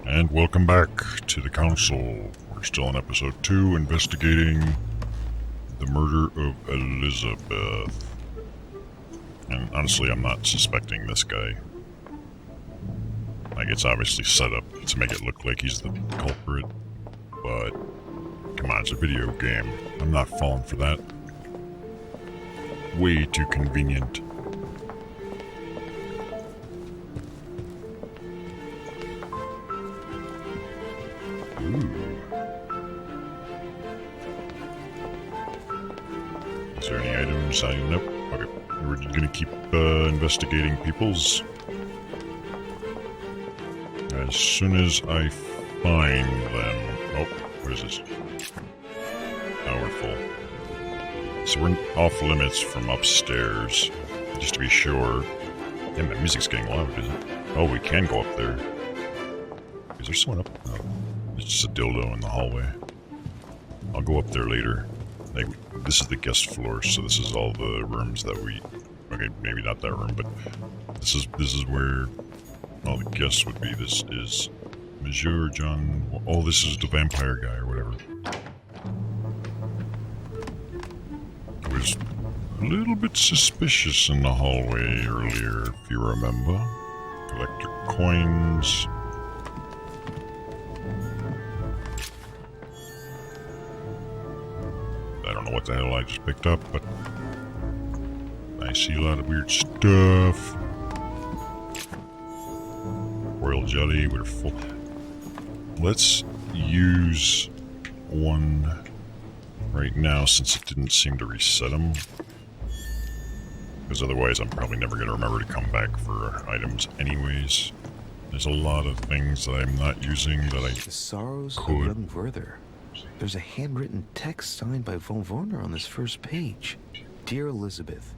And welcome back to the council. We're still on episode 2, investigating the murder of Elizabeth. And honestly, I'm not suspecting this guy. Like, it's obviously set up to make it look like he's the culprit. But, come on, it's a video game. I'm not falling for that. Way too convenient. Ooh. Is there any items? Nope. Okay. We're gonna keep investigating peoples. As soon as I find them... Oh, what is this? Now we're full. So we're off limits from upstairs. Just to be sure. Damn, that music's getting loud, isn't it? Oh, we can go up there. Is there someone up? No. It's just a dildo in the hallway. I'll go up there later. Like, this is the guest floor, so this is all the rooms that we... Okay, maybe not that room, but this is where all the guests would be. This is Monsieur John... Oh, this is the vampire guy or whatever. I was a little bit suspicious in the hallway earlier, if you remember. Collector coins... I don't know what the hell I just picked up, but I see a lot of weird stuff. Royal jelly, we're full. Let's use one right now since it didn't seem to reset them. Because otherwise I'm probably never going to remember to come back for items anyways. There's a lot of things that I'm not using that I The Sorrows could. of Young Werther. There's a handwritten text signed by von Werner on this first page. Dear Elizabeth,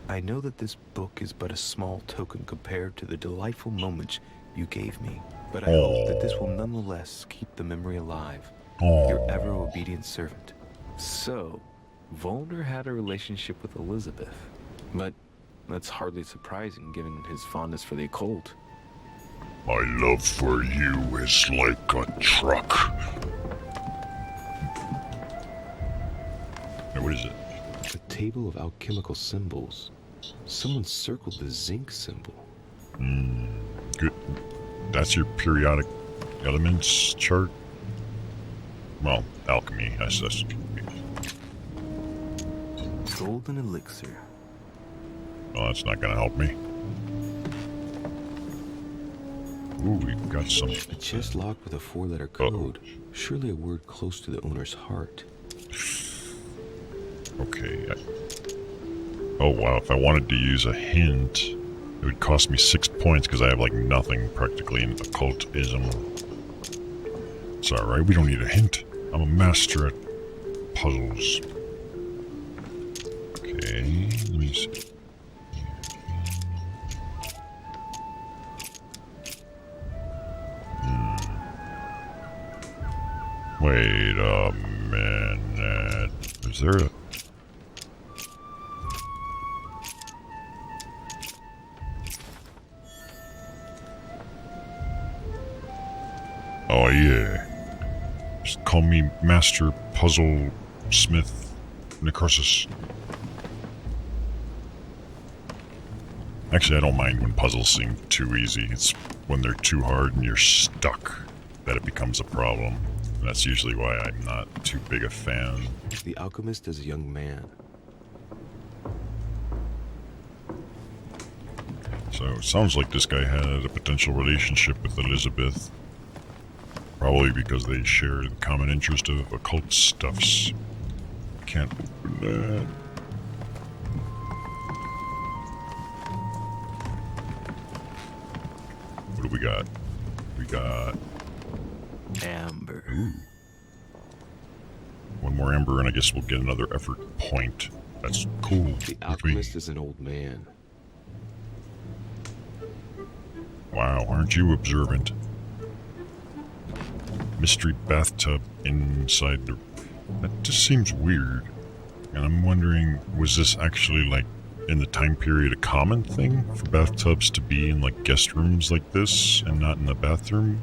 I know that this book is but a small token compared to the delightful moments you gave me, but I hope that this will nonetheless keep the memory alive. Your ever obedient servant. So, Volner had a relationship with Elizabeth, but that's hardly surprising given his fondness for the occult. My love for you is like a truck. What is it? A table of alchemical symbols. Someone circled the zinc symbol. Good. That's your periodic elements chart? Well, alchemy, that's Golden elixir. well, that's not gonna help me. Ooh, we've got some... A chest locked with a 4-letter code. Surely a word close to the owner's heart. Okay. Oh, wow. If I wanted to use a hint, it would cost me 6 points because I have, like, nothing practically in occultism. It's alright. We don't need a hint. I'm a master at puzzles. Okay. Let me see. Wait a minute. Is there a... Oh yeah. Just call me Master Puzzle Smith Necroxix. Actually, I don't mind when puzzles seem too easy. It's when they're too hard and you're stuck that it becomes a problem. And that's usually why I'm not too big a fan. The alchemist is a young man. So it sounds like this guy had a potential relationship with Elizabeth. Probably because they share the common interest of occult stuffs. Can't open that. What do we got? We got... Amber. Ooh. One more amber and I guess we'll get another effort point. That's cool. The alchemist is an old man. Wow, aren't you observant? Mystery bathtub inside the... That just seems weird. And I'm wondering, was this actually, like, in the time period a common thing for bathtubs to be in, like, guest rooms like this and not in the bathroom?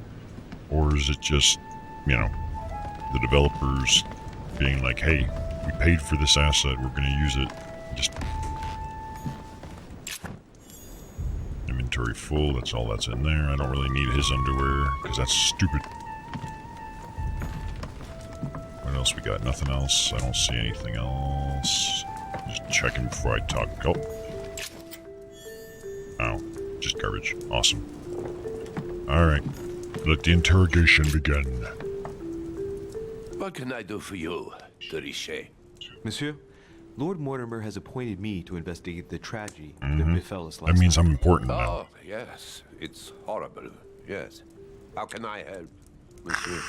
Or is it just, you know, the developers being like, hey, we paid for this asset, we're going to use it. Just inventory full, that's all that's in there. I don't really need his underwear, because that's stupid. What else we got? Nothing else. I don't see anything else. Just checking before I talk. Oh. Oh, just garbage. Awesome. Alright. Let the interrogation begin. What can I do for you, Richet? Monsieur, Lord Mortimer has appointed me to investigate the tragedy that befell us last That means night. I'm important now. Oh, yes. It's horrible. Yes. How can I help, monsieur?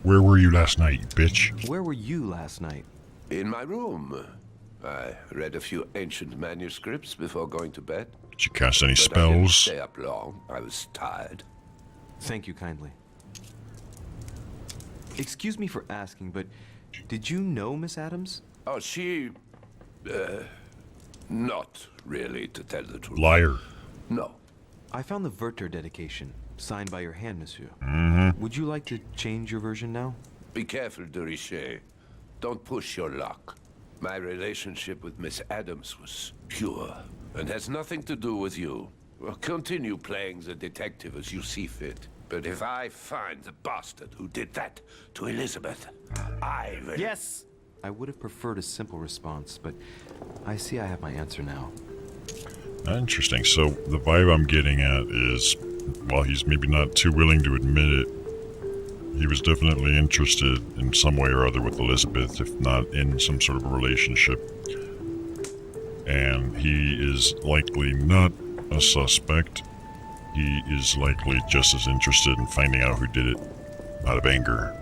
Where were you last night, you bitch? Where were you last night? In my room. I read a few ancient manuscripts before going to bed. Did you cast any But I didn't spells? stay up long. I was tired. Thank you kindly. Excuse me for asking, but did you know Miss Adams? Oh, she... not really, to tell the truth. Liar. No. I found the Werther dedication, signed by your hand, monsieur. Would you like to change your version now? Be careful, Richet. Don't push your luck. My relationship with Miss Adams was pure and has nothing to do with you. Well, continue playing the detective as you see fit. But if I find the bastard who did that to Elizabeth, I will... Yes! I would have preferred a simple response, but I see I have my answer now. Interesting. So the vibe I'm getting at is, while he's maybe not too willing to admit it, he was definitely interested in some way or other with Elizabeth, if not in some sort of a relationship. And he is likely not a suspect. He is likely just as interested in finding out who did it out of anger.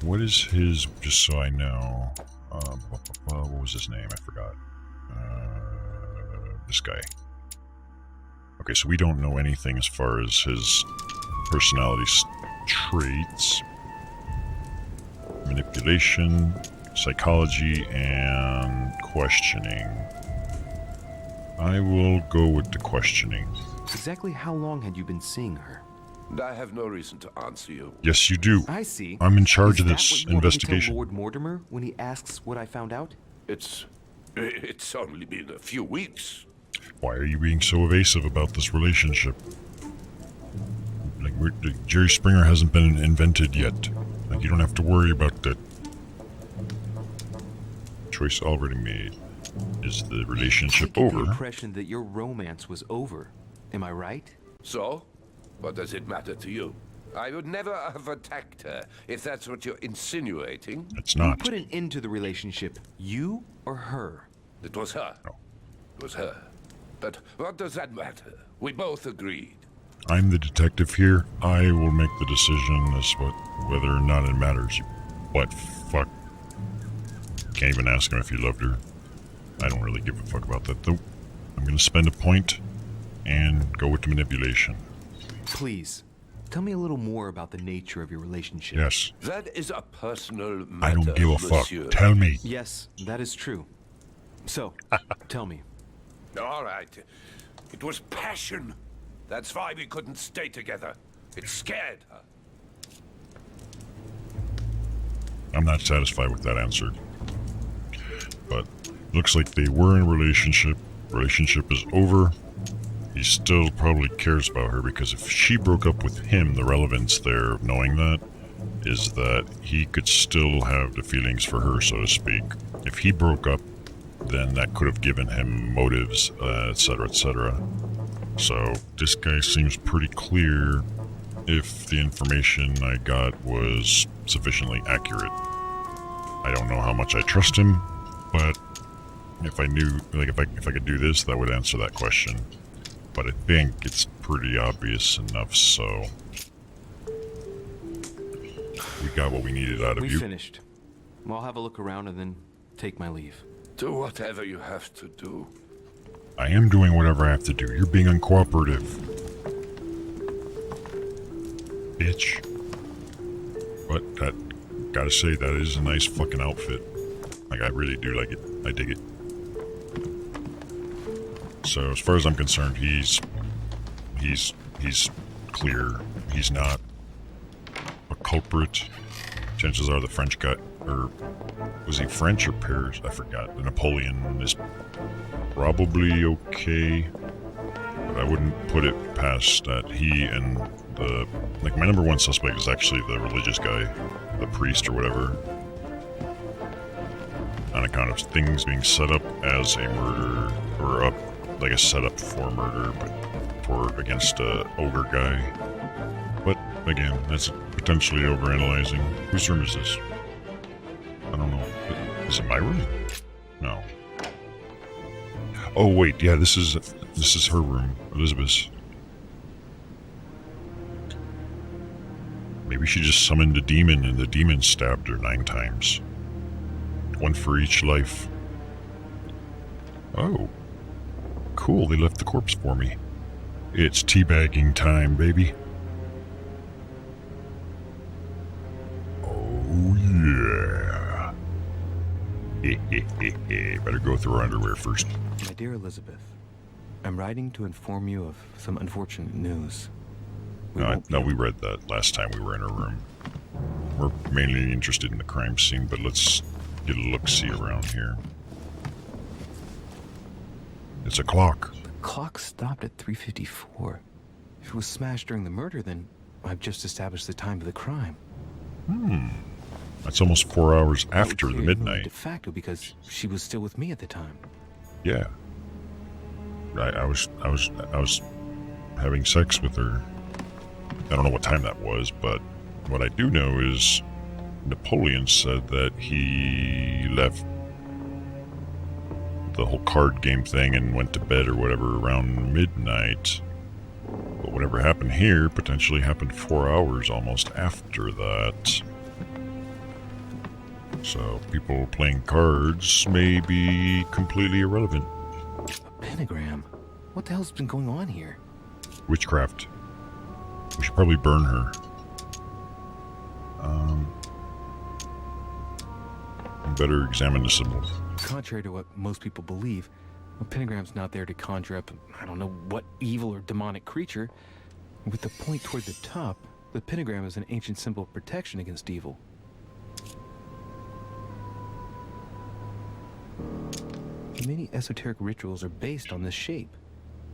What is his, just so I know, what was his name? I forgot. This guy. Okay, so we don't know anything as far as his personality traits. Manipulation, psychology, and questioning. I will go with the questioning. Exactly how long had you been seeing her? I have no reason to answer you. Yes, you do. I see. I'm in charge of Is this that what you want me to investigation. tell Lord Mortimer when he asks what I found out? It's only been a few weeks. Why are you being so evasive about this relationship? Like, Jerry Springer hasn't been invented yet. Like, you don't have to worry about that. Choice already made. Is the relationship I get the over? impression that your romance was over. Am I right? So? What does it matter to you? I would never have attacked her, if that's what you're insinuating. It's Who not. put an end to the relationship? You or her? It was her. No. It was her. But what does that matter? We both agreed. I'm the detective here. I will make the decision as whether or not it matters. But fuck. Can't even ask him if he loved her. I don't really give a fuck about that though. I'm gonna spend a point and go with the manipulation. Please, tell me a little more about the nature of your relationship. Yes. That is a personal matter, I don't give a fuck. monsieur. Tell me. Yes, that is true. So, tell me. All right. It was passion. That's why we couldn't stay together. It scared her. I'm not satisfied with that answer. But looks like they were in a relationship. Relationship is over. He still probably cares about her because if she broke up with him, the relevance there of knowing that is that he could still have the feelings for her, so to speak. If he broke up, then that could have given him motives, etc., etc. So this guy seems pretty clear if the information I got was sufficiently accurate. I don't know how much I trust him, but if I knew, like if I could do this, that would answer that question. But I think it's pretty obvious enough, so we got what we needed out of We you. finished. I'll have a look around and then take my leave. Do whatever you have to do. I am doing whatever I have to do. You're being uncooperative. Bitch. But that, gotta say, that is a nice fucking outfit. Like, I really do like it. I dig it. So, as far as I'm concerned, he's clear. He's not a culprit. Chances are the French guy, or was he French or Paris? I forgot. The Napoleon is probably okay, but I wouldn't put it past that he and like, my number one suspect is actually the religious guy, the priest or whatever, on account of things being set up as a murder, or up like a setup for murder, but against a ogre guy. But again, that's potentially overanalyzing. Whose room is this? I don't know. Is it my room? No. Oh wait, yeah, this is her room, Elizabeth's. Maybe she just summoned a demon and the demon stabbed her 9 times. 1 for each life. Oh. Cool, they left the corpse for me. It's teabagging time, baby. Oh yeah. Better go through her underwear first. My dear Elizabeth, I'm writing to inform you of some unfortunate news. No, we read that last time we were in her room. We're mainly interested in the crime scene, but let's get a look-see around here. It's a clock. The clock stopped at 3:54. If it was smashed during the murder, then I've just established the time of the crime. That's almost 4 hours after the De midnight. facto, because she was still with me at the time. Yeah. I was having sex with her. I don't know what time that was, but what I do know is Napoleon said that he left the whole card game thing and went to bed or whatever around midnight. But whatever happened here potentially happened 4 hours almost after that. So people playing cards may be completely irrelevant. A pentagram? What the hell's been going on here? Witchcraft. We should probably burn her. Better examine the symbol. Contrary to what most people believe, a pentagram's not there to conjure up, I don't know what evil or demonic creature. With the point toward the top, the pentagram is an ancient symbol of protection against evil. Many esoteric rituals are based on this shape.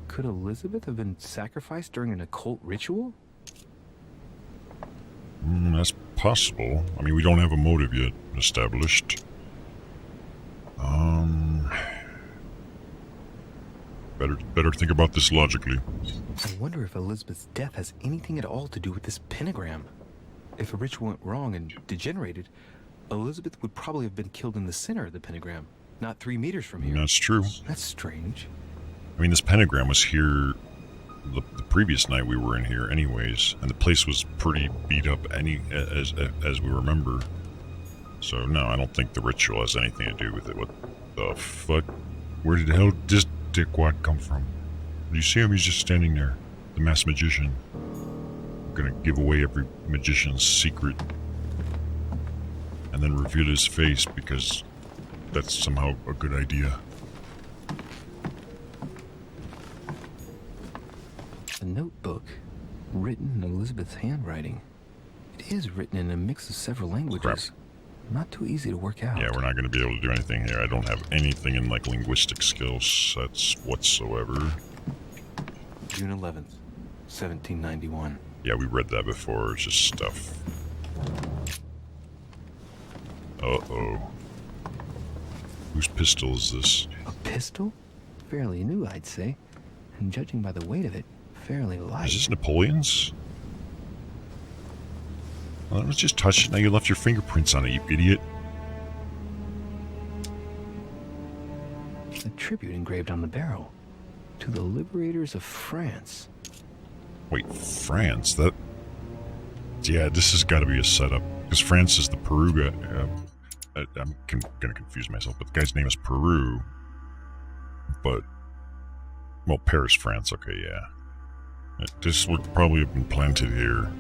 Could Elizabeth have been sacrificed during an occult ritual? That's possible. I mean, we don't have a motive yet established. Better think about this logically. I wonder if Elizabeth's death has anything at all to do with this pentagram. If a ritual went wrong and degenerated, Elizabeth would probably have been killed in the center of the pentagram, not 3 meters from here. That's true. That's strange. I mean, this pentagram was here the previous night we were in here anyways, and the place was pretty beat up as we remember. So no, I don't think the ritual has anything to do with it. What the fuck? Where did the hell did this dickwad come from? Do you see him? He's just standing there. The masked magician. I'm gonna give away every magician's secret and then reveal his face because that's somehow a good idea. A notebook, written in Elizabeth's handwriting. It is written in a mix of several languages. Crap. Not too easy to work out. Yeah, we're not going to be able to do anything here. I don't have anything in, like, linguistic skill sets whatsoever. June 11th, 1791. Yeah, we read that before. It's just stuff. Uh-oh. Whose pistol is this? A pistol? Fairly new, I'd say. And judging by the weight of it, fairly light. Is this Napoleon's? Well, let's just touch it. Now you left your fingerprints on it, you idiot. A tribute engraved on the barrel. To the liberators of France. Wait, France? That... Yeah, this has got to be a setup. Because France is the Peru guy. I'm going to confuse myself, but the guy's name is Peru. But... Well, Paris, France. Okay, yeah. This would probably have been planted here.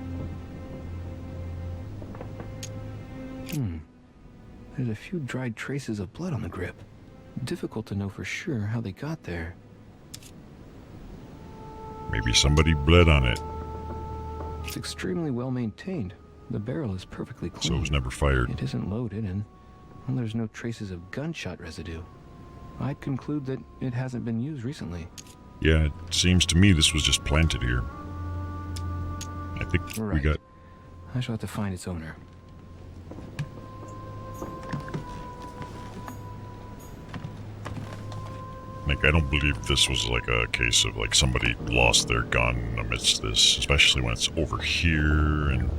There's a few dried traces of blood on the grip. Difficult to know for sure how they got there. Maybe somebody bled on it, It's extremely well maintained. The barrel is perfectly clean. so it was never fired. It isn't loaded, and well, there's no traces of gunshot residue. I'd conclude that it hasn't been used recently. Yeah, it seems to me this was just planted here. I think we Right. got... I shall have to find its owner. Like, I don't believe this was like a case of like somebody lost their gun amidst this, especially when it's over here, and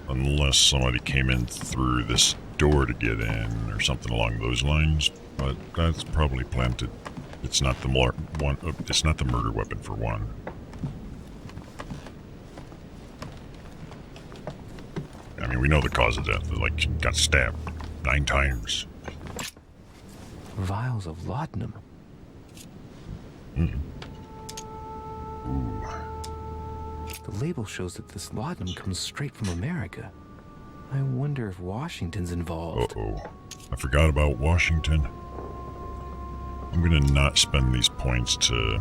unless somebody came in through this door to get in or something along those lines. But that's probably planted. It's not the it's not the murder weapon for one. I mean, we know the cause of death. Like, she got stabbed 9 times. Vials of laudanum. Ooh. The label shows that this laudanum comes straight from America. I wonder if Washington's involved. Uh-oh. I forgot about Washington. I'm gonna not spend these points to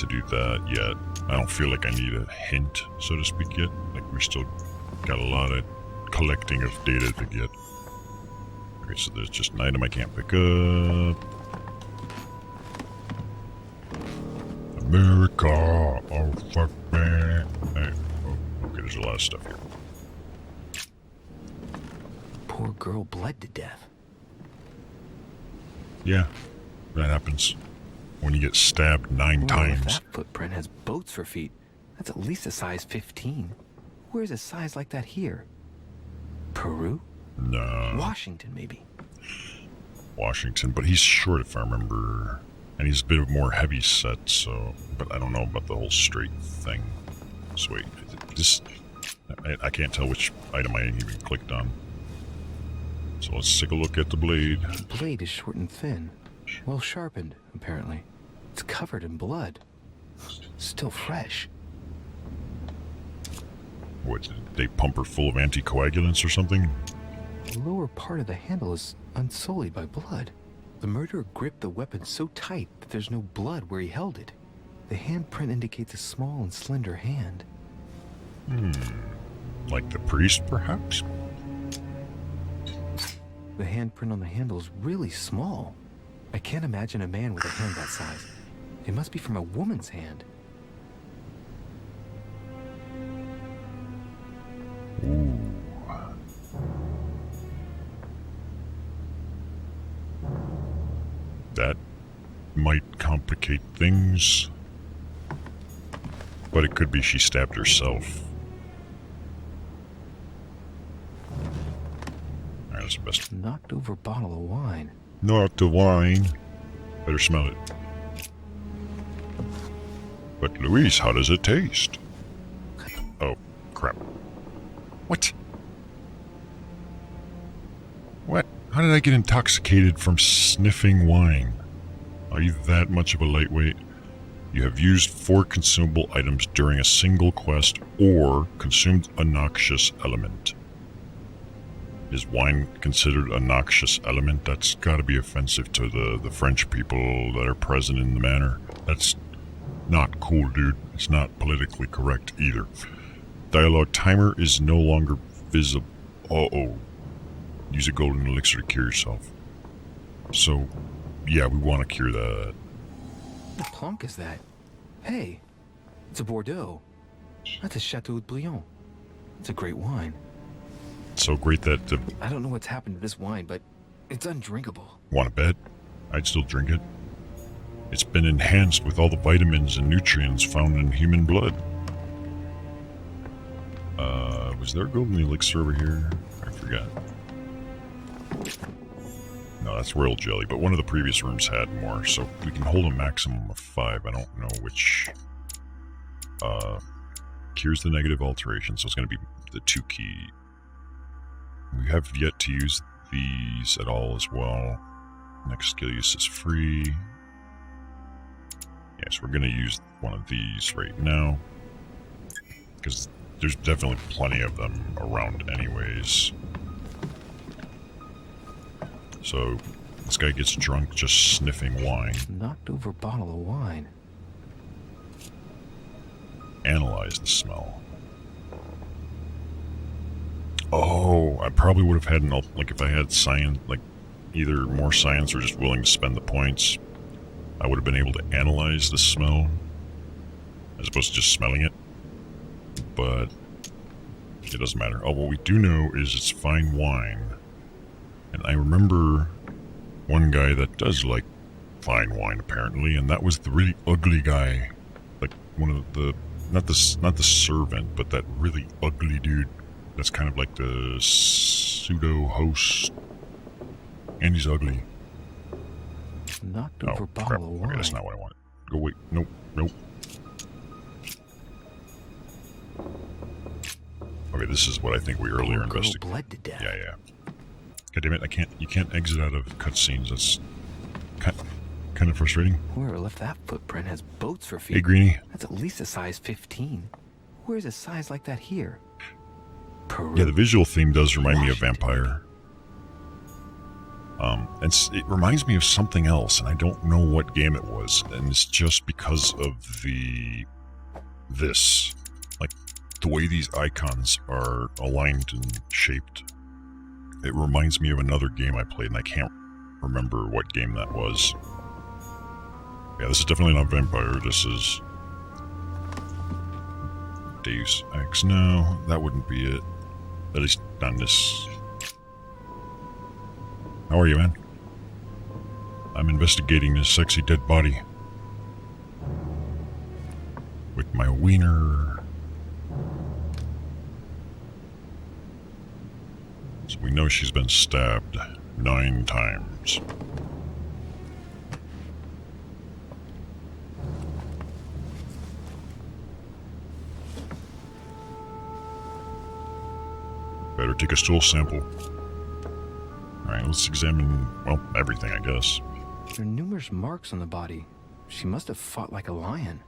do that yet. I don't feel like I need a hint, so to speak, yet. Like, we still got a lot of collecting of data to get. Okay, so there's just an item I can't pick up. America! Oh, fuck, man. Hey, oh, okay, there's a lot of stuff here. Poor girl bled to death. Yeah, that happens when you get stabbed 9 Well, if times. that footprint has boats for feet, that's at least a size 15. Where's a size like that here? Peru? No. Washington, maybe. Washington, but he's short if I remember. And he's a bit more heavy set, so... But I don't know about the whole straight thing. So wait, this... I can't tell which item I even clicked on. So let's take a look at the blade. The blade is short and thin. Well sharpened, apparently. It's covered in blood. Still fresh. What, did they pump her full of anticoagulants or something? The lower part of the handle is unsullied by blood. The murderer gripped the weapon so tight that there's no blood where he held it. The handprint indicates a small and slender hand. Like the priest, perhaps? The handprint on the handle is really small. I can't imagine a man with a hand that size. It must be from a woman's hand. Ooh. That might complicate things. But it could be she stabbed herself. Alright, that's the best. Knocked over bottle of wine. Not the wine. Better smell it. But Luis, how does it taste? Oh, crap. What? What? How did I get intoxicated from sniffing wine? Are you that much of a lightweight? You have used 4 consumable items during a single quest or consumed a noxious element. Is wine considered a noxious element? That's gotta be offensive to the French people that are present in the manor. That's not cool, dude. It's not politically correct either. Dialogue timer is no longer visible. Uh-oh. Use a golden elixir to cure yourself. So, yeah, we want to cure that. What plonk is that? Hey, it's a Bordeaux. That's a Chateau de Briand. It's a great wine. So great that... I don't know what's happened to this wine, but it's undrinkable. Want to bet? I'd still drink it. It's been enhanced with all the vitamins and nutrients found in human blood. Was there a golden elixir over here? I forgot. No, that's royal jelly, but one of the previous rooms had more, so we can hold a maximum of 5. I don't know which... cures the negative alteration, so it's going to be the 2 key. We have yet to use these at all as well. Next skill use is free. Yes, we're going to use one of these right now. Because there's definitely plenty of them around anyways. So this guy gets drunk just sniffing wine. Knocked over bottle of wine. Analyze the smell. Oh, I probably would have had like if I had science, like either more science or just willing to spend the points, I would have been able to analyze the smell as opposed to just smelling it. But it doesn't matter. Oh, what we do know is it's fine wine. And I remember one guy that does like fine wine apparently, and that was the really ugly guy. Like one of the not the servant, but that really ugly dude. That's kind of like the pseudo host. And he's ugly. Knocked over bottle of wine. Okay, that's not what I wanted. Go wait. Nope. Okay, this is what I think we earlier investigated. Bled to death. Yeah. God damn it! You can't exit out of cutscenes. That's kind of frustrating. Whoever left that footprint has boats for feet. Hey, Greenie. That's at least a size 15. Where's a size like that here? Peru. Yeah, the visual theme does remind me of Vampire. It reminds me of something else, and I don't know what game it was, and it's just because of this. Like, the way these icons are aligned and shaped. It reminds me of another game I played, and I can't remember what game that was. Yeah, this is definitely not Vampire. This is Deus Ex. No, that wouldn't be it. At least on this. How are you, man? I'm investigating this sexy dead body. With my wiener. So we know she's been stabbed 9 times. Better take a stool sample. Alright, let's examine, well, everything, I guess. There are numerous marks on the body. She must have fought like a lion.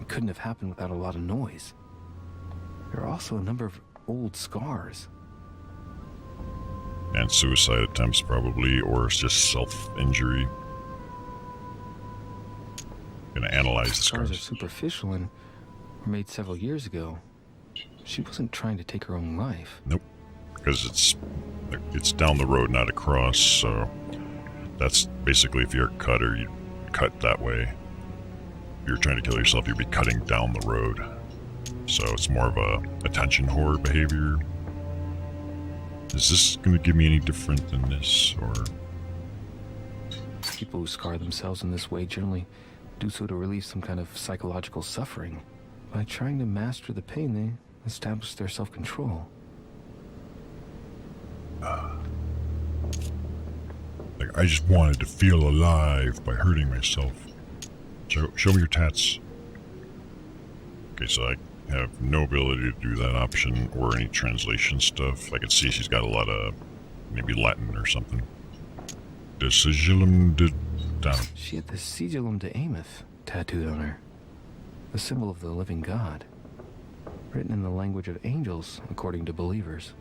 It couldn't have happened without a lot of noise. There are also a number of old scars. And suicide attempts, probably, or it's just self-injury. Gonna analyze the Scars are scars. superficial and were made several years ago. She wasn't trying to take her own life. Nope. Because it's down the road, not across, so that's basically if you're a cutter, you'd cut that way. If you're trying to kill yourself, you'd be cutting down the road. So it's more of a attention whore behavior. Is this going to give me any different than this, or? People who scar themselves in this way generally do so to relieve some kind of psychological suffering. By trying to master the pain, they establish their self-control. Like, I just wanted to feel alive by hurting myself. Show me your tats. Okay, so I have no ability to do that option or any translation stuff. I can see she's got a lot of maybe Latin or something. The sigillum de down. She had the sigillum de Ameth tattooed on her, the symbol of the living God, written in the language of angels, according to believers.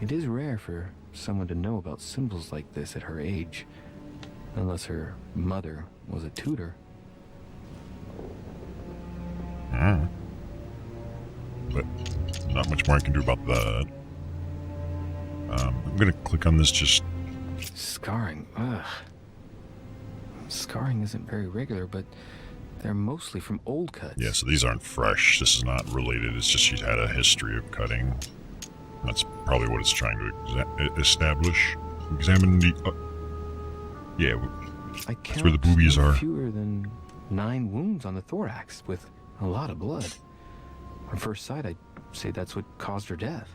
It is rare for someone to know about symbols like this at her age, unless her mother was a tutor. But not much more I can do about that. I'm gonna click on this just... Scarring, ugh. Scarring isn't very regular, but they're mostly from old cuts. Yeah, so these aren't fresh. This is not related. It's just she's had a history of cutting. That's probably what it's trying to establish. Examine the... yeah, that's where the boobies are. Fewer than 9 wounds on the thorax, with a lot of blood. On first sight, I'd say that's what caused her death.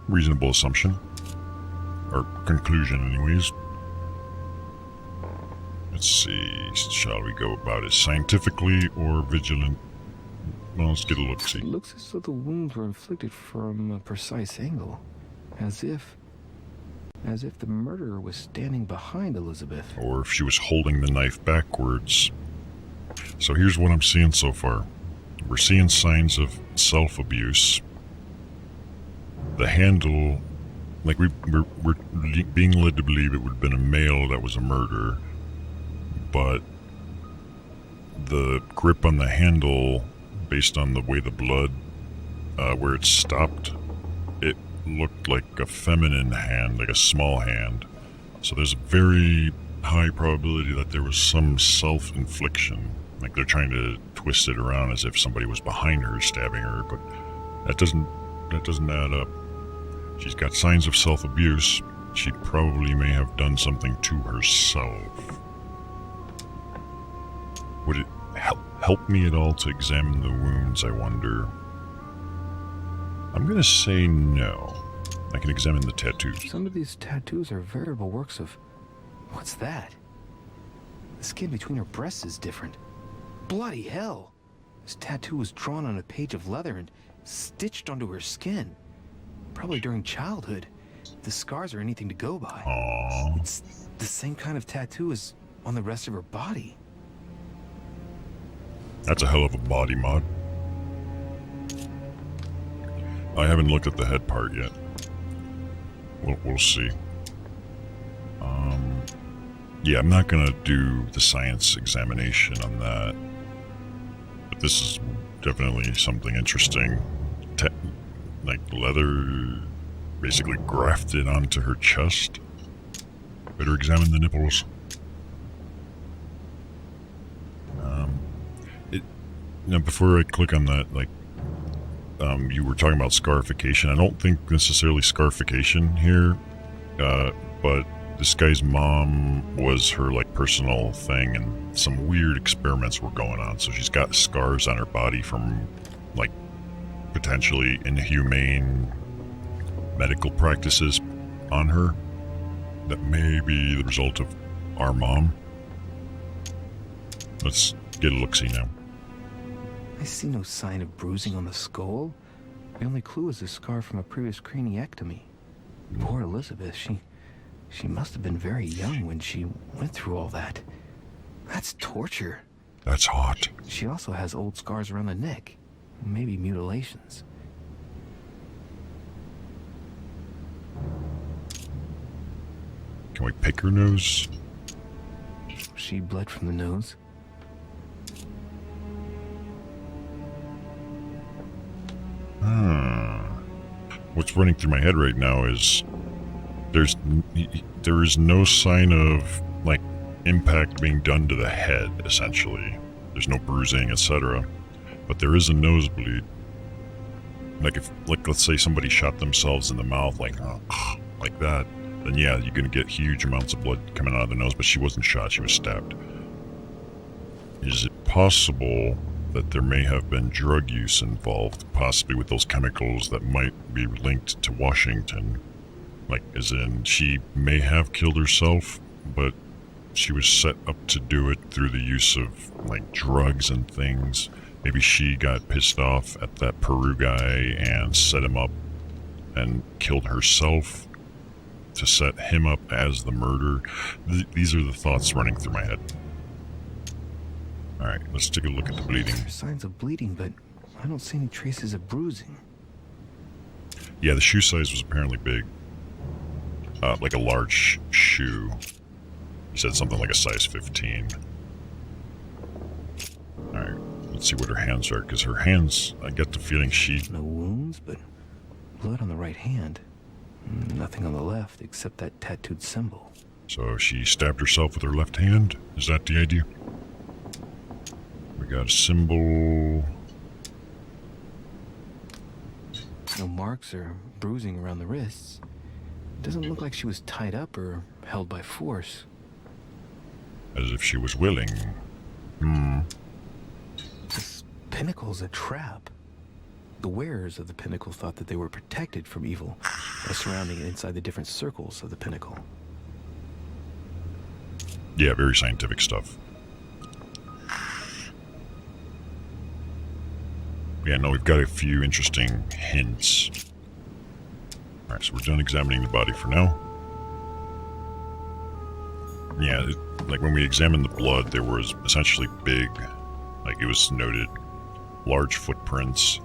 Reasonable assumption. Or conclusion, anyways. Let's see. Shall we go about it scientifically or vigilant? Well, let's get a look-see. It looks as though the wounds were inflicted from a precise angle. As if the murderer was standing behind Elizabeth. Or if she was holding the knife backwards. So here's what I'm seeing so far. We're seeing signs of self-abuse. The handle like we're being led to believe it would have been a male that was a murder, but the grip on the handle, based on the way the blood, where it stopped, it looked like a feminine hand, like a small hand. So there's a very high probability that there was some self-infliction. Like they're trying to twist it around as if somebody was behind her stabbing her, but that doesn't add up. She's got signs of self-abuse. She probably may have done something to herself. Would it help me at all to examine the wounds, I wonder? I'm gonna say no. I can examine the tattoos. Some of these tattoos are veritable works of... What's that? The skin between her breasts is different. Bloody hell! This tattoo was drawn on a page of leather and stitched onto her skin. Probably during childhood. If the scars are anything to go by. Aww. It's the same kind of tattoo as on the rest of her body. That's a hell of a body mod. I haven't looked at the head part yet. We'll see. Yeah, I'm not gonna do the science examination on that. But this is definitely something interesting. Like leather basically grafted onto her chest. Better examine the nipples. Now, before I click on that, like, you were talking about scarification. I don't think necessarily scarification here, but this guy's mom was her, like, personal thing, and some weird experiments were going on. So she's got scars on her body from, like, potentially inhumane medical practices on her that may be the result of our mom. Let's get a look-see now. I see no sign of bruising on the skull. The only clue is a scar from a previous craniectomy. Poor Elizabeth, she must have been very young when she went through all that. That's torture. That's hot. She also has old scars around the neck. Maybe mutilations. Can we pick her nose? She bled from the nose. What's running through my head right now is there is no sign of, like, impact being done to the head, essentially. There's no bruising, etc. But there is a nosebleed. Like, if, like, let's say somebody shot themselves in the mouth, like that, then yeah, you're gonna get huge amounts of blood coming out of the nose, but she wasn't shot, she was stabbed. Is it possible that there may have been drug use involved, possibly with those chemicals that might be linked to Washington? Like, as in, she may have killed herself, but she was set up to do it through the use of, like, drugs and things. Maybe she got pissed off at that Peru guy and set him up and killed herself to set him up as the murderer. These are the thoughts running through my head. Alright, let's take a look at the bleeding. There's signs of bleeding, but I don't see any traces of bruising. Yeah, the shoe size was apparently big. Like a large shoe. He said something like a size 15. Alright, let's see what her hands are, because her hands, I get the feeling she... No wounds, but blood on the right hand. Nothing on the left, except that tattooed symbol. So she stabbed herself with her left hand? Is that the idea? We got a symbol. No marks or bruising around the wrists. Doesn't look like she was tied up or held by force. As if she was willing. This pinnacle's a trap. The wearers of the pinnacle thought that they were protected from evil by surrounding it inside the different circles of the pinnacle. Yeah, very scientific stuff. Yeah, no, we've got a few interesting hints. Alright, so we're done examining the body for now. Yeah, like when we examined the blood, there was essentially big, like it was noted, large footprints.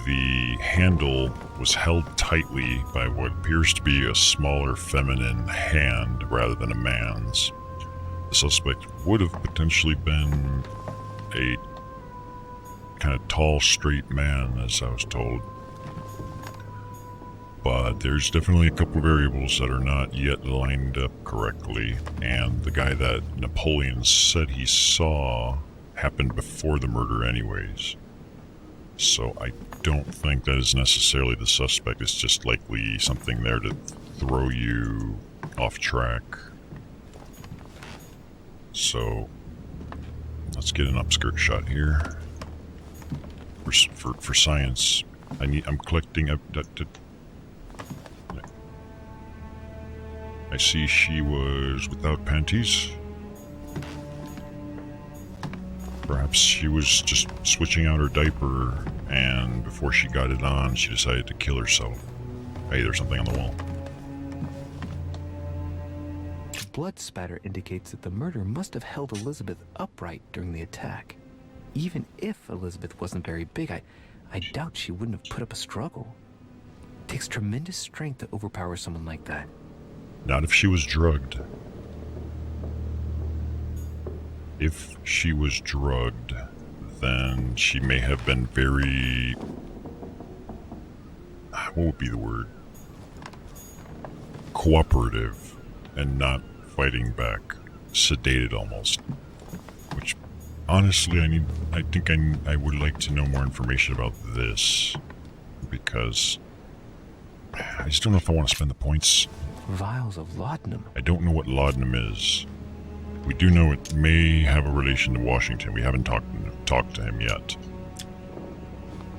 the handle was held tightly by what appears to be a smaller feminine hand rather than a man's. The suspect would have potentially been a kind of tall, straight man, as I was told. But there's definitely a couple variables that are not yet lined up correctly, and the guy that Napoleon said he saw happened before the murder anyways. So I don't think that is necessarily the suspect. It's just likely something there to throw you off track. So let's get an upskirt shot here. For science, I'm collecting I see she was without panties. Perhaps she was just switching out her diaper, and before she got it on, she decided to kill herself. Hey, there's something on the wall. The blood spatter indicates that the murderer must have held Elizabeth upright during the attack. Even if Elizabeth wasn't very big, I doubt she wouldn't have put up a struggle. It takes tremendous strength to overpower someone like that. Not if she was drugged. If she was drugged, then she may have been very... what would be the word? Cooperative and not fighting back. Sedated almost. Which, honestly, I would like to know more information about this. Because I just don't know if I want to spend the points. Vials of laudanum. I don't know what laudanum is. We do know it may have a relation to Washington. We haven't talked to him yet.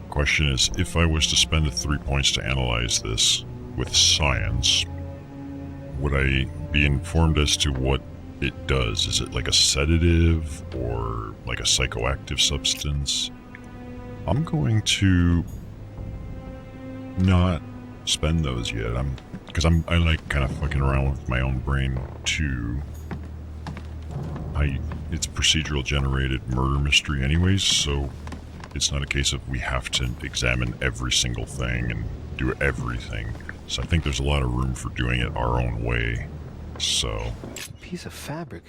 Question is, if I was to spend the 3 points to analyze this with science, would I be informed as to what it does? Is it like a sedative or like a psychoactive substance? I'm going to not spend those yet. Because I like kind of fucking around with my own brain too. It's procedural generated murder mystery anyways, so it's not a case of we have to examine every single thing and do everything. So I think there's a lot of room for doing it our own way. So It's a piece of fabric.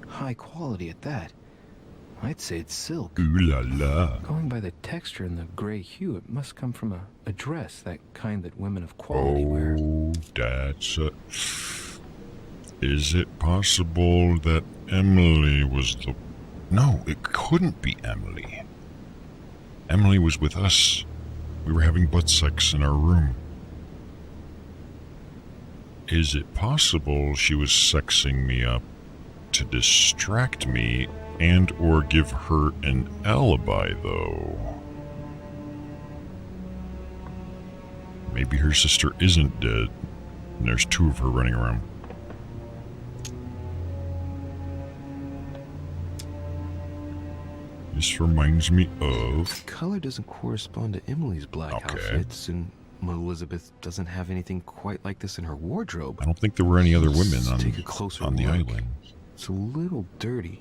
High quality at that. I'd say it's silk. ooh la la. Going by the texture and the gray hue, it must come from a dress, that kind that women of quality wear. Oh, that's a... Is it possible that Emily was the... No, it couldn't be Emily. Emily was with us. We were having butt sex in our room. Is it possible she was sexing me up to distract me and or give her an alibi, though? Maybe her sister isn't dead, and there's two of her running around. This reminds me of... The color doesn't correspond to Emily's black outfits, and Elizabeth doesn't have anything quite like this in her wardrobe. I don't think there were any other women Let's on take a closer the look. island. It's a little dirty.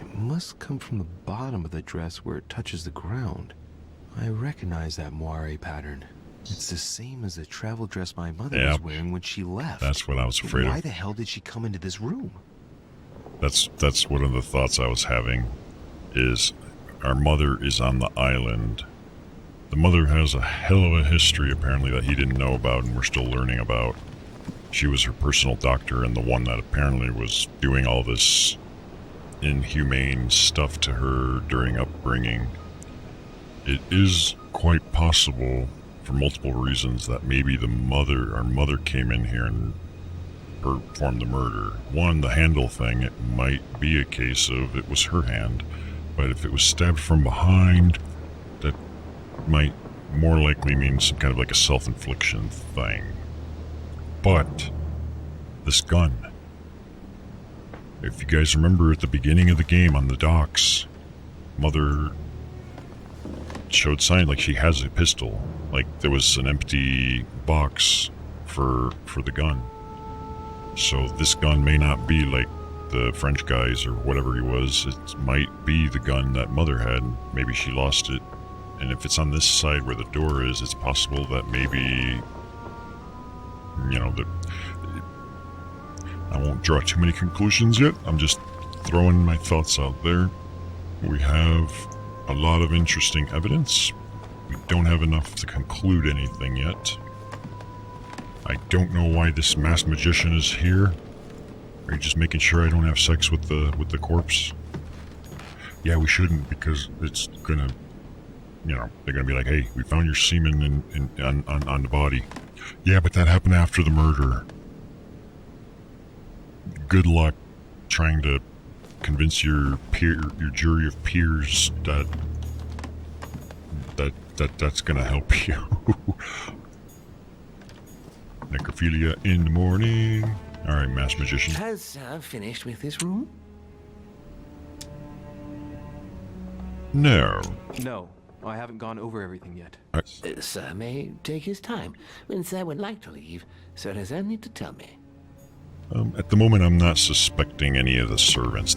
It must come from the bottom of the dress where it touches the ground. I recognize that moire pattern. It's the same as the travel dress my mother was wearing when she left. That's what I was afraid Why of. the hell did she come into this room? That's one of the thoughts I was having, is our mother is on the island. The mother has a hell of a history, apparently, that he didn't know about and we're still learning about. She was her personal doctor and the one that apparently was doing all this inhumane stuff to her during upbringing. It is quite possible, for multiple reasons, that maybe our mother came in here and performed the murder. One, the handle thing, it might be a case of it was her hand, but if it was stabbed from behind, that might more likely mean some kind of like a self-infliction thing. But this gun, if you guys remember at the beginning of the game on the docks, Mother showed sign like she has a pistol, like there was an empty box for the gun. So this gun may not be like the French guy's or whatever he was. It might be the gun that Mother had. Maybe she lost it And if it's on this side where the door is, it's possible that maybe, you know, I won't draw too many conclusions yet. I'm just throwing my thoughts out there. We have a lot of interesting evidence. We don't have enough to conclude anything yet. I don't know why this masked magician is here. Are you just making sure I don't have sex with the corpse? Yeah, we shouldn't, because it's gonna, you know, they're gonna be like, hey, we found your semen on the body. Yeah, but that happened after the murder. Good luck trying to convince your jury of peers that's gonna help you. Necrophilia in the morning. All right, masked magician. Has finished with this room? No. No, I haven't gone over everything yet. Sir may take his time. When Sir would like to leave, Sir has only to tell me. At the moment, I'm not suspecting any of the servants.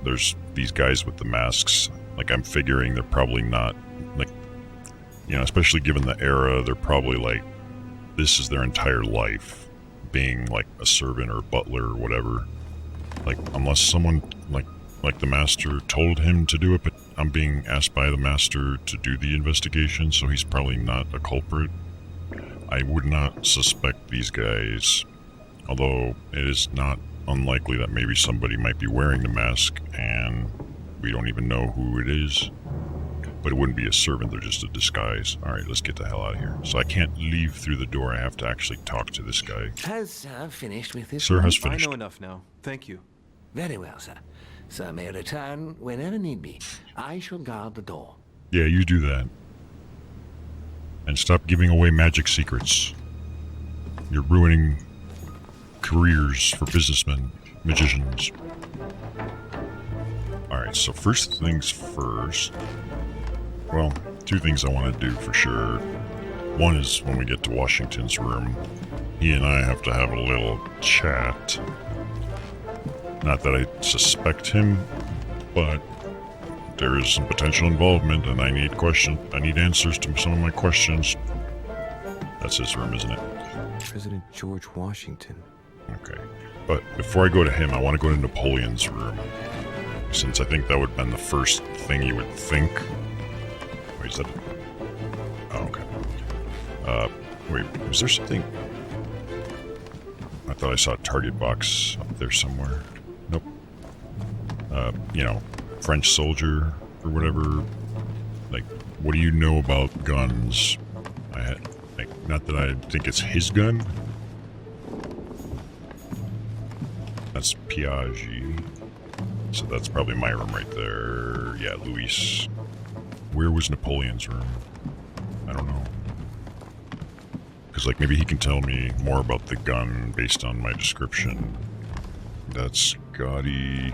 There's these guys with the masks. Like, I'm figuring they're probably not, like, you know, especially given the era, they're probably like, this is their entire life, being like a servant or a butler or whatever. Like, unless someone, like the master told him to do it, but I'm being asked by the master to do the investigation, so he's probably not a culprit. I would not suspect these guys, although it is not unlikely that maybe somebody might be wearing the mask and we don't even know who it is. But it wouldn't be a servant, they're just a disguise. Alright, let's get the hell out of here. So I can't leave through the door, I have to actually talk to this guy. Has Sir finished with this Sir room? has finished. I know enough now. Thank you. Very well, sir. Sir may return whenever need be. I shall guard the door. Yeah, you do that. And stop giving away magic secrets. You're ruining careers for businessmen, magicians. Alright, so first things first. Well, two things I want to do for sure. One is when we get to Washington's room, he and I have to have a little chat. Not that I suspect him, but there is some potential involvement and I need answers to some of my questions. That's his room, isn't it? President George Washington. Okay. But before I go to him, I want to go to Napoleon's room. Since I think that would have been the first thing you would think. Wait, is that... Oh, okay. Wait, was there something... I thought I saw a target box up there somewhere. Nope. You know, French soldier or whatever. Like, what do you know about guns? Not that I think it's his gun. That's Piaggi. So that's probably my room right there. Yeah, Luis. Where was Napoleon's room? I don't know. Because, like, maybe he can tell me more about the gun based on my description. That's Scotty.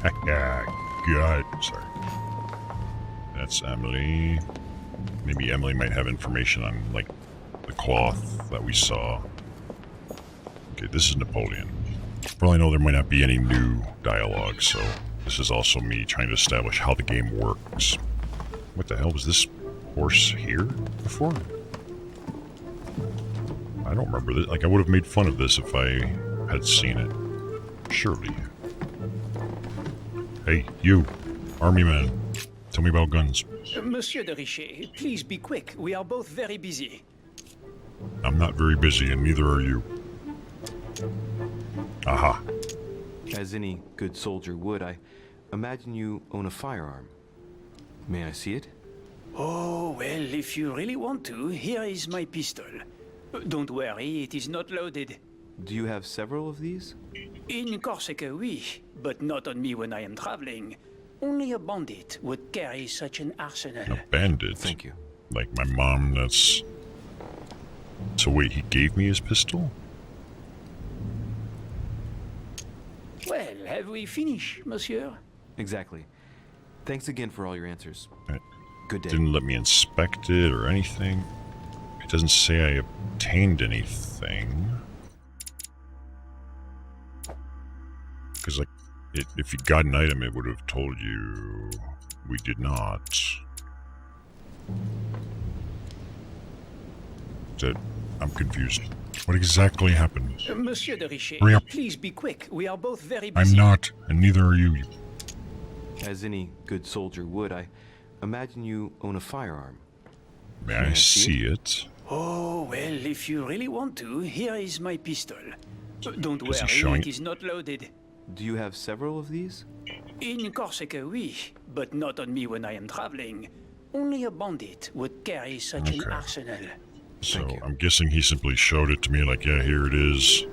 God. Sorry. That's Emily. Maybe Emily might have information on, like, the cloth that we saw. Okay, this is Napoleon. For all I know, there might not be any new dialogue, so this is also me trying to establish how the game works. What the hell was this horse here before? I don't remember this. Like, I would have made fun of this if I had seen it. Surely. Hey, you, army man. Tell me about guns. Monsieur de Richet, please be quick. We are both very busy. I'm not very busy, and neither are you. Aha. As any good soldier would, I imagine you own a firearm. May I see it? Oh, well, if you really want to, here is my pistol. Don't worry, it is not loaded. Do you have several of these? In Corsica, oui, but not on me when I am traveling. Only a bandit would carry such an arsenal. A bandit? Thank you. Like my mom, that's... So wait, he gave me his pistol? Well, have we finished, monsieur? Exactly. Thanks again for all your answers. It Good day. didn't let me inspect it or anything. It doesn't say I obtained anything. Because, like, if you got an item, it would have told you we did not. I'm confused. What exactly happened? Monsieur de Richet, Hurry up. please be quick. We are both very I'm busy. not, and neither are you. As any good soldier would, I imagine you own a firearm. May I see it? Oh, well, if you really want to, here is my pistol. Don't Is he worry, showing- it is not loaded. Do you have several of these? In Corsica, oui, but not on me when I am traveling. Only a bandit would carry such an Okay. arsenal. So Thank you. I'm guessing he simply showed it to me like, yeah, here it is.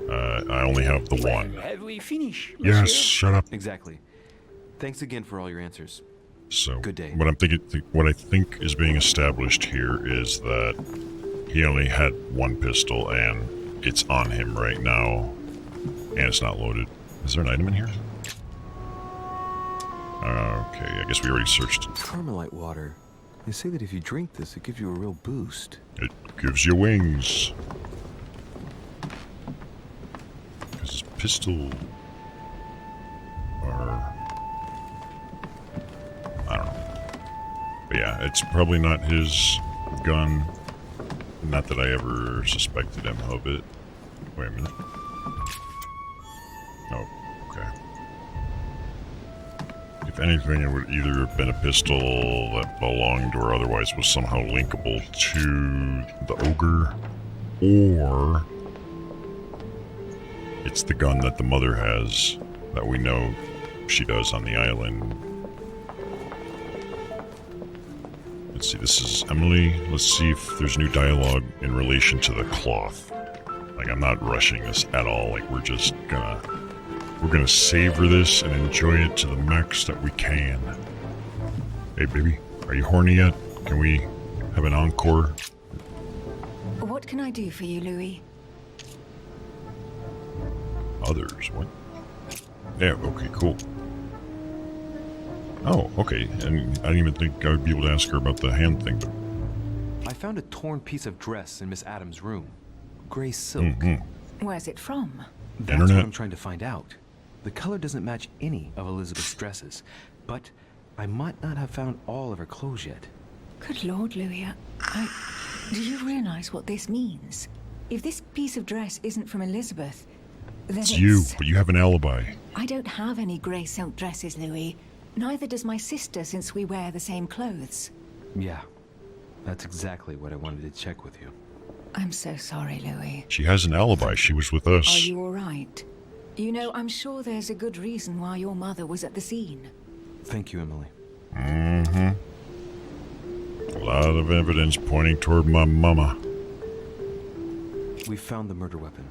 I only have the Well, one. have we finished, Yes, monsieur? shut up. Exactly. Thanks again for all your answers. So Good day. what I think is being established here is that he only had one pistol and it's on him right now, and it's not loaded. Is there an item in here? Okay, I guess we already searched it. Carmelite water. They say that if you drink this, it gives you a real boost. It gives you wings. Because his pistol are... I don't know. But yeah, it's probably not his gun. Not that I ever suspected him of it. Wait a minute. Oh, okay. If anything, it would either have been a pistol that belonged or otherwise was somehow linkable to the ogre, or it's the gun that the mother has that we know she does on the island. Let's see, this is Emily. Let's see if there's new dialogue in relation to the cloth. Like, I'm not rushing this at all. Like, we're gonna savor this and enjoy it to the max that we can. Hey, baby, are you horny yet? Can we have an encore? What can I do for you, Louis? Others, what? Yeah, okay, cool. Oh, okay, and I didn't even think I would be able to ask her about the hand thing, but... I found a torn piece of dress in Miss Adams' room. Gray silk. Mm-hmm. Where's it from? That's Internet? what I'm trying to find out. The color doesn't match any of Elizabeth's dresses, but I might not have found all of her clothes yet. Good Lord, Louis, do you realize what this means? If this piece of dress isn't from Elizabeth, then It's you, but you have an alibi. I don't have any grey silk dresses, Louis. Neither does my sister, since we wear the same clothes. Yeah, that's exactly what I wanted to check with you. I'm so sorry, Louis. She has an alibi. She was with Are us. you all right? You know, I'm sure there's a good reason why your mother was at the scene. Thank you, Emily. Mm-hmm. A lot of evidence pointing toward my mama. We found the murder weapon.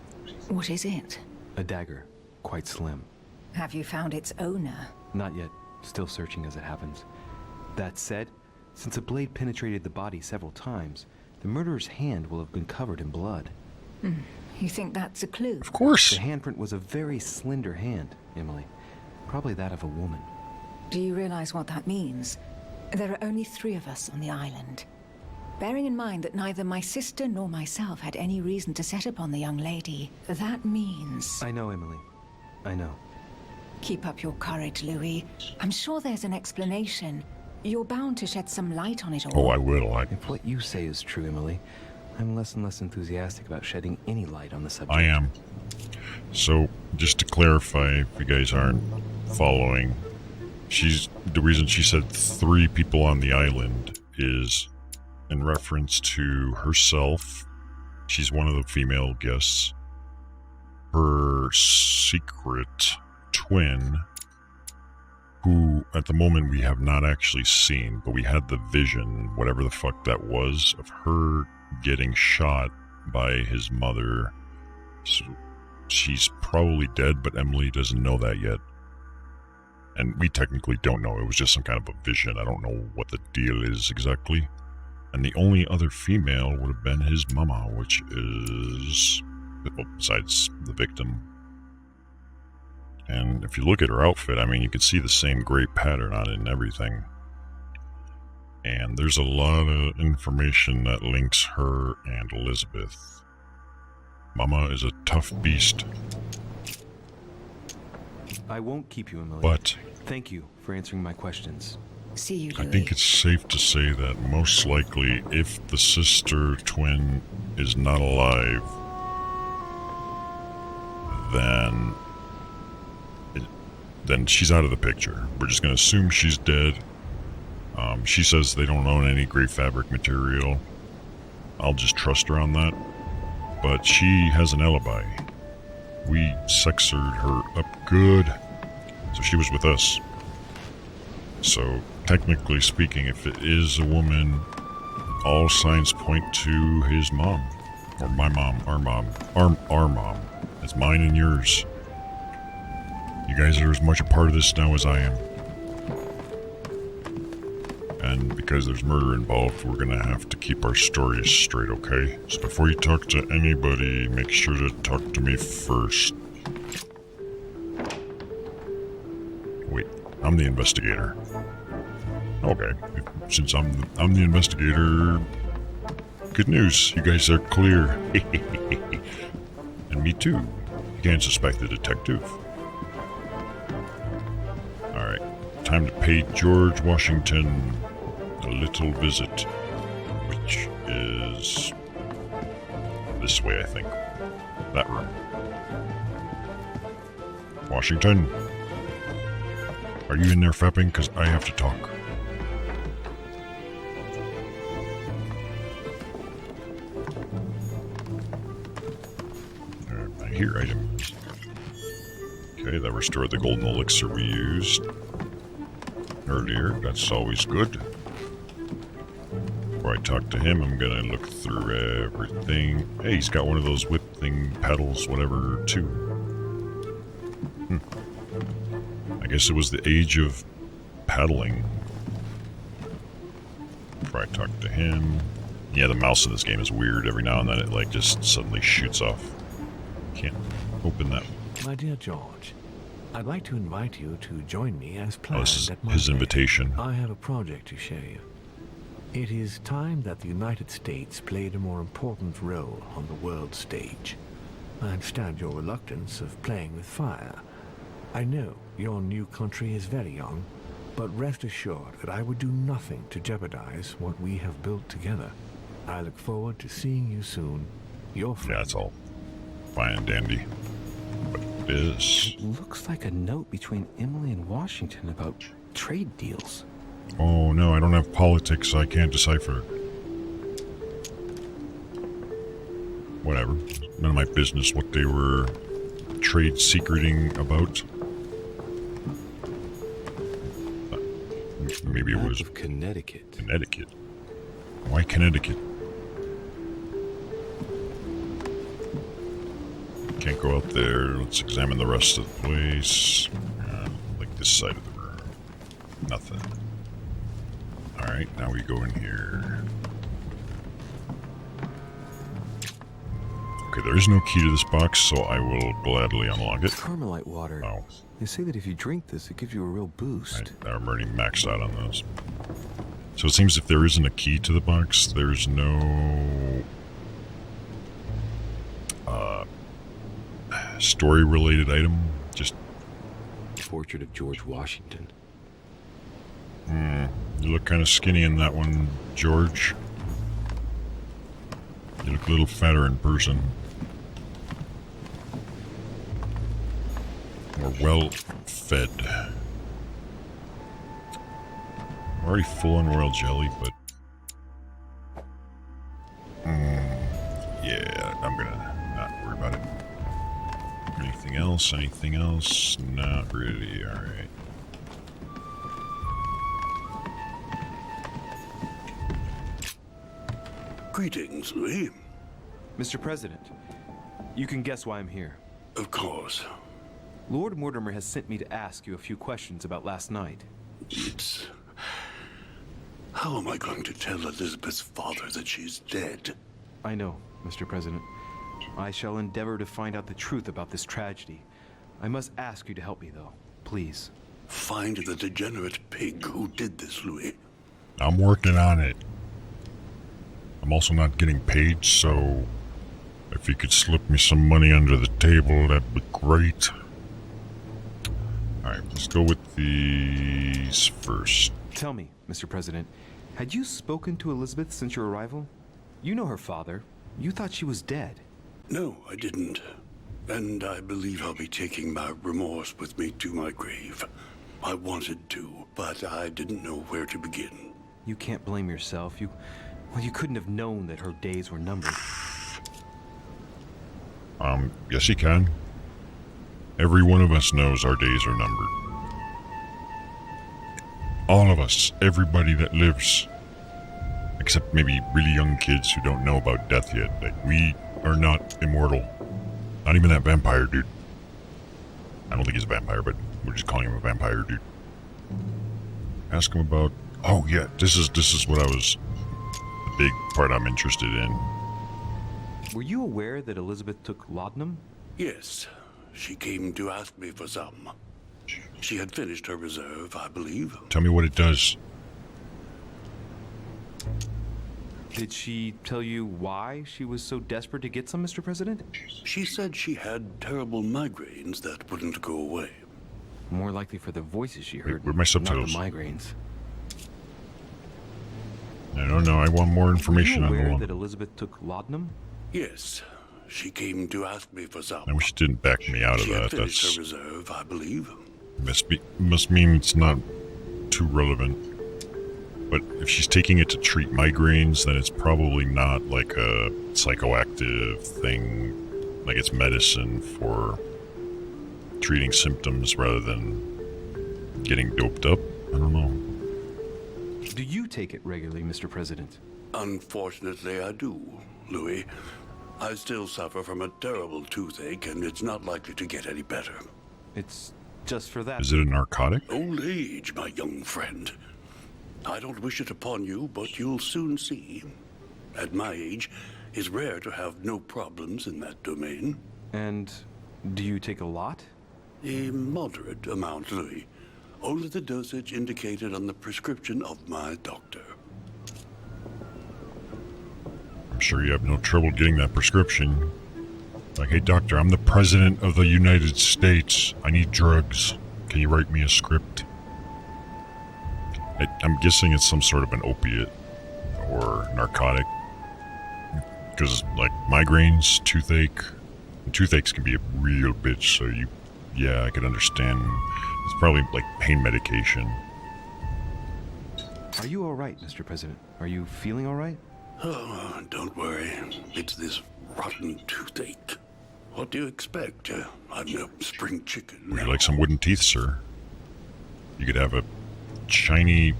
What is it? A dagger. Quite slim. Have you found its owner? Not yet. Still searching as it happens. That said, since the blade penetrated the body several times, the murderer's hand will have been covered in blood. You think that's a clue? Of course. The handprint was a very slender hand, Emily. Probably that of a woman. Do you realize what that means? There are only 3 of us on the island. Bearing in mind that neither my sister nor myself had any reason to set upon the young lady, that means... I know, Emily. I know. Keep up your courage, Louis. I'm sure there's an explanation. You're bound to shed some light on it all. Oh, I will. If what you say is true, Emily, I'm less and less enthusiastic about shedding any light on the subject. I am. So, just to clarify, if you guys aren't following, the reason she said 3 people on the island is in reference to herself. She's one of the female guests. Her secret twin, who at the moment we have not actually seen, but we had the vision, whatever the fuck that was, of her getting shot by his mother. So she's probably dead, but Emily doesn't know that yet. And we technically don't know. It was just some kind of a vision. I don't know what the deal is exactly. And the only other female would have been his mama, which is, well, besides the victim. And if you look at her outfit, I mean, you can see the same gray pattern on it and everything. And there's a lot of information that links her and Elizabeth. Mama is a tough beast. I won't keep you, Emily. But Thank you for answering my questions. See you, I Louis. think it's safe to say that most likely, if the sister twin is not alive, then she's out of the picture. We're just going to assume she's dead. She says they don't own any gray fabric material. I'll just trust her on that. But she has an alibi. We sexed her up good, so she was with us. So, technically speaking, if it is a woman, all signs point to his mom. Or my mom, our mom. Our mom. It's mine and yours. You guys are as much a part of this now as I am. And because there's murder involved, we're gonna have to keep our stories straight, okay? So before you talk to anybody, make sure to talk to me first. Wait, I'm the investigator. Okay, since I'm the investigator, good news, you guys are clear. And me too. You can't suspect the detective. Alright, time to pay George Washington a little visit, which is this way, I think. That room. Washington, are you in there fapping? Because I have to talk. I hear items. Okay, that restored the golden elixir we used earlier. That's always good. Before I talk to him, I'm gonna look through everything. Hey, he's got one of those whip thing paddles, whatever, too. I guess it was the age of paddling. Before I talk to him. Yeah, the mouse in this game is weird. Every now and then it like just suddenly shoots off. Can't open that. My dear George, I'd like to invite you to join me as Oh, planned this is at my his fair. invitation. I have a project to show you. It is time that the United States played a more important role on the world stage. I understand your reluctance of playing with fire. I know your new country is very young, but rest assured that I would do nothing to jeopardize what we have built together. I look forward to seeing you soon. Your friend. Yeah, it's all fine and dandy. But this... It looks like a note between Emily and Washington about trade deals. Oh no, I don't have politics, so I can't decipher. Whatever. None of my business what they were trade secreting about. Maybe it Map was of Connecticut. Connecticut. Why Connecticut? Can't go out there. Let's examine the rest of the place. Like this side of the room. Nothing. Alright, now we go in here. Okay, there is no key to this box, so I will gladly unlock it. Carmelite water. Oh, They say that if you drink this, it gives you a real boost. I'm already maxed out on those. So it seems if there isn't a key to the box, there's no story-related item. Just Portrait of George Washington. you look kind of skinny in that one, George. You look a little fatter in person. More well-fed. I'm already full on royal jelly, but... yeah, I'm gonna not worry about it. Anything else? Anything else? Not really, alright. Greetings, Louis. Mr. President, you can guess why I'm here. Of course. Lord Mortimer has sent me to ask you a few questions about last night. It's... How am I going to tell Elizabeth's father that she's dead? I know, Mr. President. I shall endeavor to find out the truth about this tragedy. I must ask you to help me, though. Please. Find the degenerate pig who did this, Louis. I'm working on it. I'm also not getting paid, so if you could slip me some money under the table, that'd be great. Alright, let's go with these first. Tell me, Mr. President, had you spoken to Elizabeth since your arrival? You know her father. You thought she was dead. No, I didn't. And I believe I'll be taking my remorse with me to my grave. I wanted to, but I didn't know where to begin. You can't blame yourself. You couldn't have known that her days were numbered. Yes you can. Every one of us knows our days are numbered. All of us, everybody that lives. Except maybe really young kids who don't know about death yet. Like, we are not immortal. Not even that vampire dude. I don't think he's a vampire, but we're just calling him a vampire dude. Ask him about... Oh yeah, this is what I was... The big part I'm interested in. Were you aware that Elizabeth took laudanum? Yes, she came to ask me for some. She had finished her reserve, I believe. Tell me what it does. Did she tell you why she was so desperate to get some, Mr. President? She said she had terrible migraines that wouldn't go away. More likely for the voices she heard, where are my subtitles? not the migraines. I don't know, I want more information Were on you the aware one. that Elizabeth took laudanum? Yes, she came to ask me for some. I wish it didn't back me out of She had that. finished That's her reserve, I believe. must mean it's not too relevant. But if she's taking it to treat migraines, then it's probably not like a psychoactive thing. Like it's medicine for treating symptoms rather than getting doped up. I don't know. Do you take it regularly, Mr. President? Unfortunately, I do, Louis. I still suffer from a terrible toothache, and it's not likely to get any better. It's just for that. Is it a narcotic? Old age, my young friend. I don't wish it upon you, but you'll soon see. At my age, it's rare to have no problems in that domain. And do you take a lot? A moderate amount, Louis. Only the dosage indicated on the prescription of my doctor. I'm sure you have no trouble getting that prescription. Like, hey doctor, I'm the president of the United States. I need drugs. Can you write me a script? I'm guessing it's some sort of an opiate or narcotic. Because, like, migraines, toothaches can be a real bitch, so yeah, I could understand. It's probably like pain medication. Are you all right, Mr. President? Are you feeling all right? Oh, don't worry. It's this rotten toothache. What do you expect? I'm no spring chicken. Would you like some wooden teeth, sir? You could have a shiny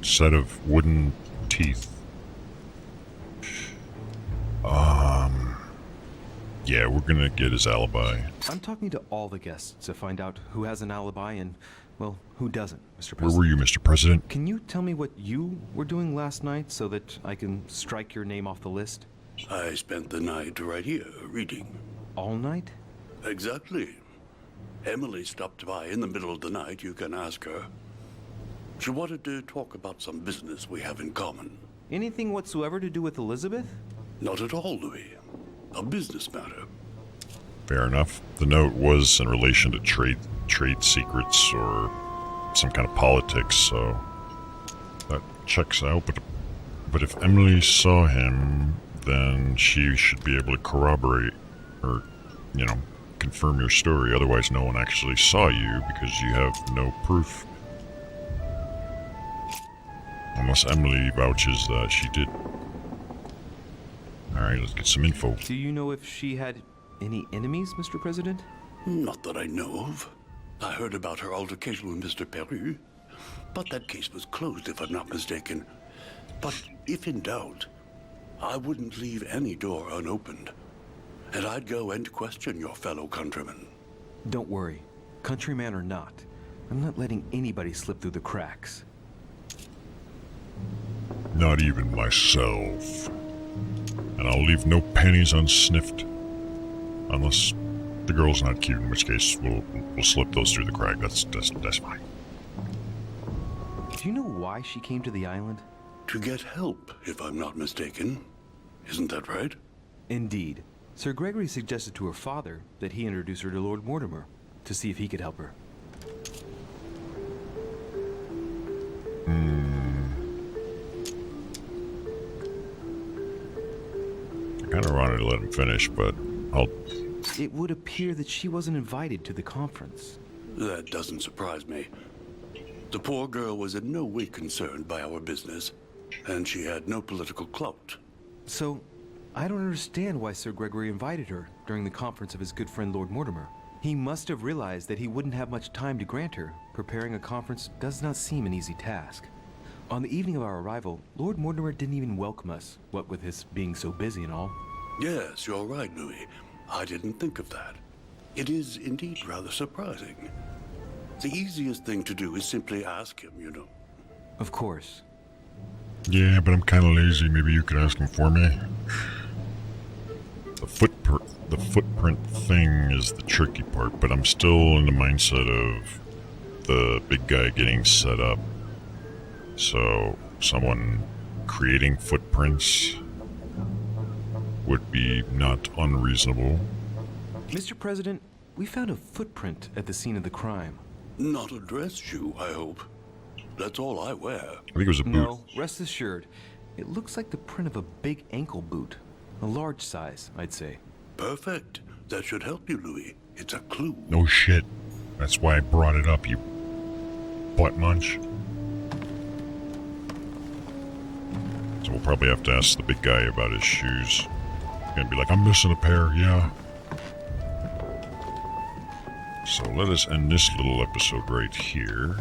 set of wooden teeth. Yeah, we're gonna get his alibi. I'm talking to all the guests to find out who has an alibi and, well, who doesn't, Mr. President. Where were you, Mr. President? Can you tell me what you were doing last night so that I can strike your name off the list? I spent the night right here, reading. All night? Exactly. Emily stopped by in the middle of the night, you can ask her. She wanted to talk about some business we have in common. Anything whatsoever to do with Elizabeth? Not at all, Louis. A business matter. Fair enough. The note was in relation to trade secrets or some kind of politics, so that checks out. But if Emily saw him, then she should be able to corroborate or, confirm your story. Otherwise, no one actually saw you because you have no proof. Unless Emily vouches that she did. Alright, let's get some info. Do you know if she had any enemies, Mr. President? Not that I know of. I heard about her altercation with Mr. Peru, but that case was closed if I'm not mistaken. But if in doubt, I wouldn't leave any door unopened. And I'd go and question your fellow countrymen. Don't worry. Countryman or not, I'm not letting anybody slip through the cracks. Not even myself. And I'll leave no pennies unsniffed. Unless the girl's not cute, in which case we'll slip those through the crack. That's fine. Do you know why she came to the island? To get help, if I'm not mistaken. Isn't that right? Indeed. Sir Gregory suggested to her father that he introduce her to Lord Mortimer to see if he could help her. kind of wanted to let him finish, but I'll... It would appear that she wasn't invited to the conference. That doesn't surprise me. The poor girl was in no way concerned by our business, and she had no political clout. So, I don't understand why Sir Gregory invited her during the conference of his good friend Lord Mortimer. He must have realized that he wouldn't have much time to grant her. Preparing a conference does not seem an easy task. On the evening of our arrival, Lord Mortimer didn't even welcome us, what with his being so busy and all. Yes, you're right, Louis. I didn't think of that. It is indeed rather surprising. The easiest thing to do is simply ask him, you know. Of course. Yeah, but I'm kind of lazy. Maybe you could ask him for me. The footprint thing is the tricky part, but I'm still in the mindset of the big guy getting set up. So, someone creating footprints would be not unreasonable. Mr. President, we found a footprint at the scene of the crime. Not a dress shoe, I hope. That's all I wear. I think it was a boot. No, rest assured. It looks like the print of a big ankle boot. A large size, I'd say. Perfect. That should help you, Louis. It's a clue. No shit. That's why I brought it up, you butt munch. So we'll probably have to ask the big guy about his shoes. Gonna be like, I'm missing a pair, yeah. So let us end this little episode right here.